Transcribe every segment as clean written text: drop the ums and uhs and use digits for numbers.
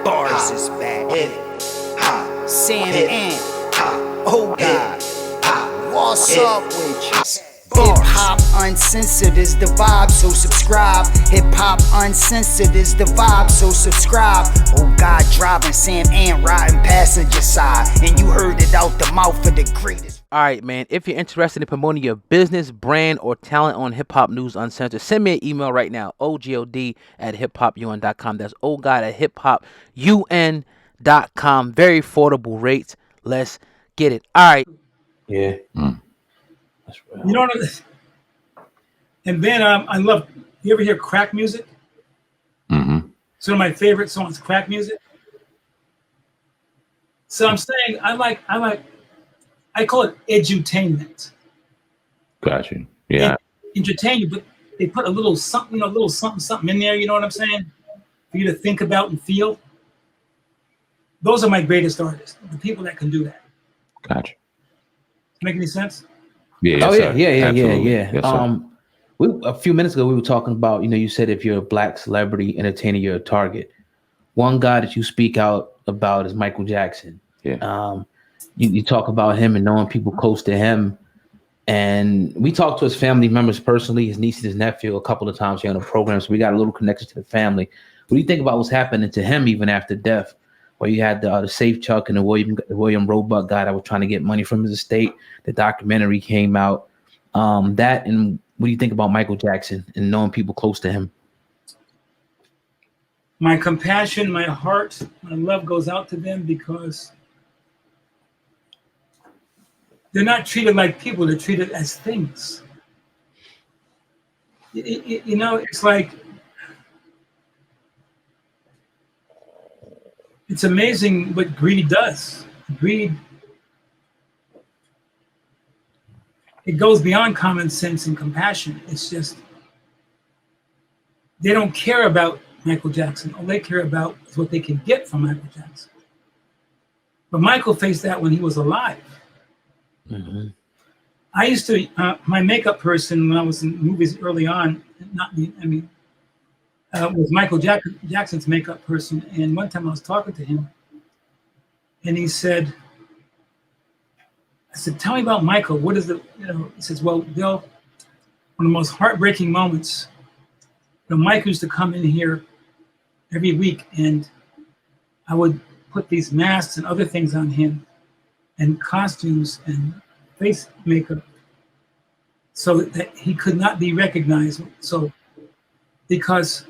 Bars is back. Sam and oh God, what's up with you? Hip Hop Uncensored is the vibe, so subscribe. Hip Hop Uncensored is the vibe, so subscribe. Oh God, driving Sam and riding passenger side, and you heard it out the mouth of the greatest. All right, man. If you're interested in promoting your business, brand, or talent on Hip Hop News Uncensored, send me an email right now, ogod@hiphopun.com. That's ogod@hiphopun.com. Very affordable rates. Let's get it. All right. Yeah. That's real. You know what? And then I love. You ever hear crack music? Mm-hmm. Some of my favorite songs, crack music. So I'm saying I call it edutainment. Got you. Yeah. Entertain you, but they put a little something, something in there. You know what I'm saying? For you to think about and feel. Those are my greatest artists. The people that can do that. Got you. Make any sense? Yeah. Oh yes, yeah, sir. yeah. Yes, sir. A few minutes ago we were talking about, you said if you're a black celebrity entertainer, you're a target. One guy that you speak out about is Micheal Jackson. Yeah. You talk about him and knowing people close to him, and we talked to his family members personally, his niece and his nephew, a couple of times here on the program, so we got a little connection to the family. What do you think about what's happening to him even after death? Where you had the Safe Chuck and the William Roebuck guy that was trying to get money from his estate. The documentary came out. That, and what do you think about Micheal Jackson and knowing people close to him? My compassion, my heart, my love goes out to them because they're not treated like people. They're treated as things. It's like, it's amazing what greed does. Greed, it goes beyond common sense and compassion. It's just, they don't care about Micheal Jackson. All they care about is what they can get from Micheal Jackson. But Michael faced that when he was alive. Mm-hmm. I used to, my makeup person when I was in movies early on, was Micheal Jackson's makeup person. And one time I was talking to him and he said, I said, tell me about Michael. What is he says, well, Bill, one of the most heartbreaking moments, Mike used to come in here every week and I would put these masks and other things on him and costumes and face makeup so that he could not be recognized. So, because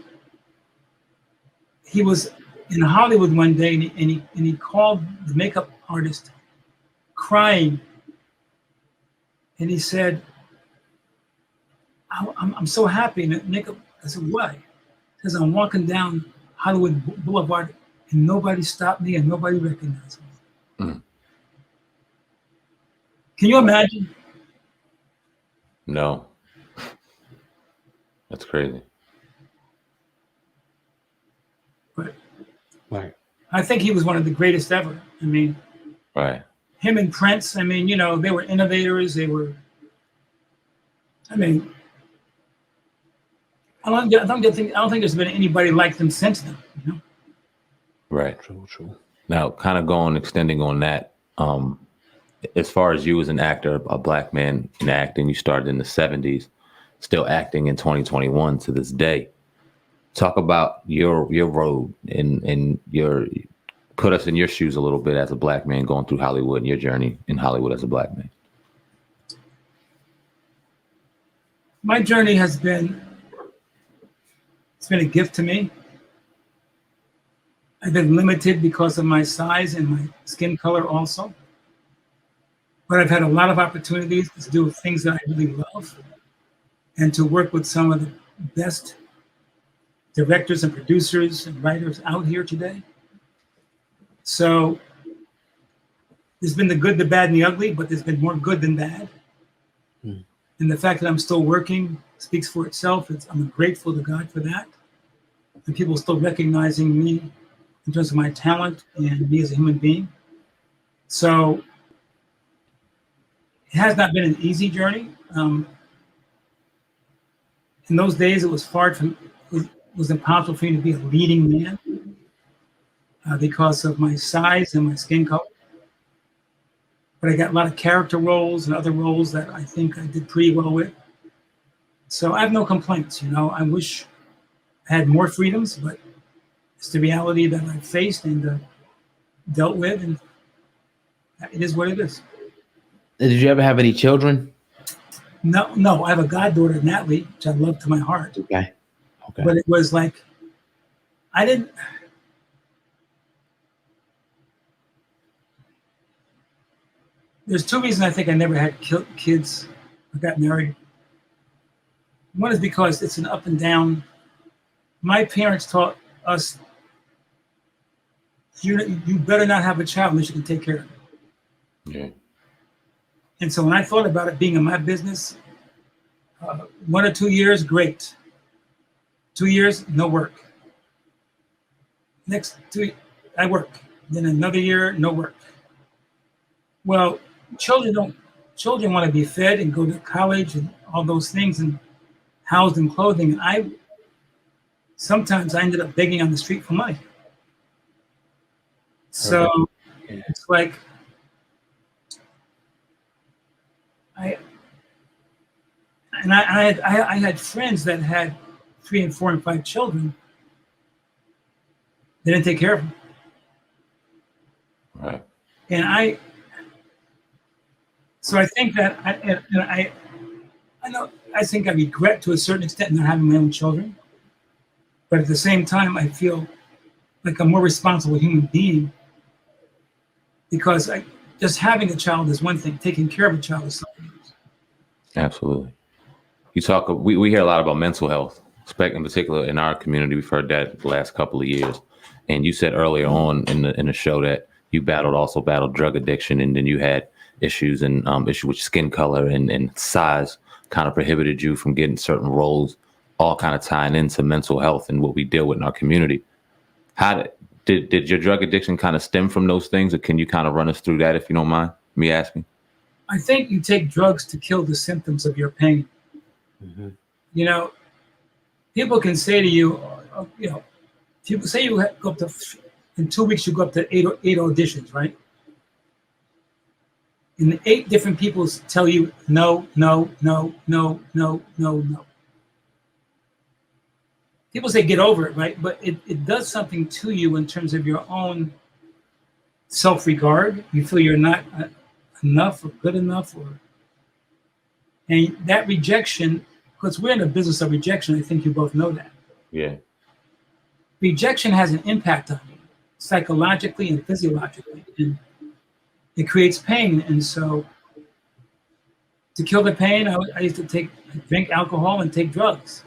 he was in Hollywood one day and he called the makeup artist crying. And he said, I'm so happy. And makeup, I said, why? He says, I'm walking down Hollywood Boulevard and nobody stopped me and nobody recognized me. Mm. Can you imagine? No. That's crazy. Right. I think he was one of the greatest ever. I mean, Right. him and Prince, they were innovators. They were, I don't think there's been anybody like them since then. Right. True. Now, kind of extending on that, as far as you as an actor, a black man in acting, you started in the 70s, still acting in 2021 to this day. Talk about your road and put us in your shoes a little bit as a black man going through Hollywood and your journey in Hollywood as a black man. My journey it's been a gift to me. I've been limited because of my size and my skin color also. But I've had a lot of opportunities to do things that I really love and to work with some of the best directors and producers and writers out here today. So there's been the good, the bad, and the ugly, but there's been more good than bad. Mm. And the fact that I'm still working speaks for itself. I'm grateful to God for that. And people still recognizing me in terms of my talent and me as a human being. So it has not been an easy journey. In those days, it was impossible for me to be a leading man. because of my size and my skin color. But I got a lot of character roles and other roles that I think I did pretty well with. So I have no complaints, you know. I wish I had more freedoms, but it's the reality that I've faced and dealt with, and it is what it is. Did you ever have any children? No, I have a goddaughter, Natalie, which I love to my heart. Okay. But it was like, I didn't. There's two reasons I think I never had kids or got married. One is because it's an up and down. My parents taught us, you better not have a child unless you can take care of it. Yeah. And so when I thought about it being in my business, 1 or 2 years, great. 2 years, no work. Next 2, I work. Then another year, no work. Well, children want to be fed and go to college and all those things and housed and clothing. And sometimes I ended up begging on the street for money. So it's like I had friends that had 3 and 4 and 5 children. They didn't take care of them. Right. And so I think that I think I regret to a certain extent not having my own children, but at the same time I feel like I'm more responsible human being, because just having a child is one thing, taking care of a child is something else. Absolutely. We hear a lot about mental health, in particular in our community. We've heard that the last couple of years. And you said earlier on in the show that you also battled drug addiction, and then you had issues with skin color and size kind of prohibited you from getting certain roles, all kind of tying into mental health and what we deal with in our community. How did your drug addiction kind of stem from those things, or can you kind of run us through that if you don't mind me asking? I think you take drugs to kill the symptoms of your pain. Mm-hmm. You know, people can say to you, people say you go up to, in 2 weeks, you go up to eight auditions, right? And 8 different people tell you no, no, no, no, no, no, no. People say get over it, right? But it does something to you in terms of your own self-regard. You feel you're not enough or good enough, and that rejection, because we're in the business of rejection, I think you both know that. Yeah. Rejection has an impact on you, psychologically and physiologically, and it creates pain. And so to kill the pain, I used to drink alcohol and take drugs.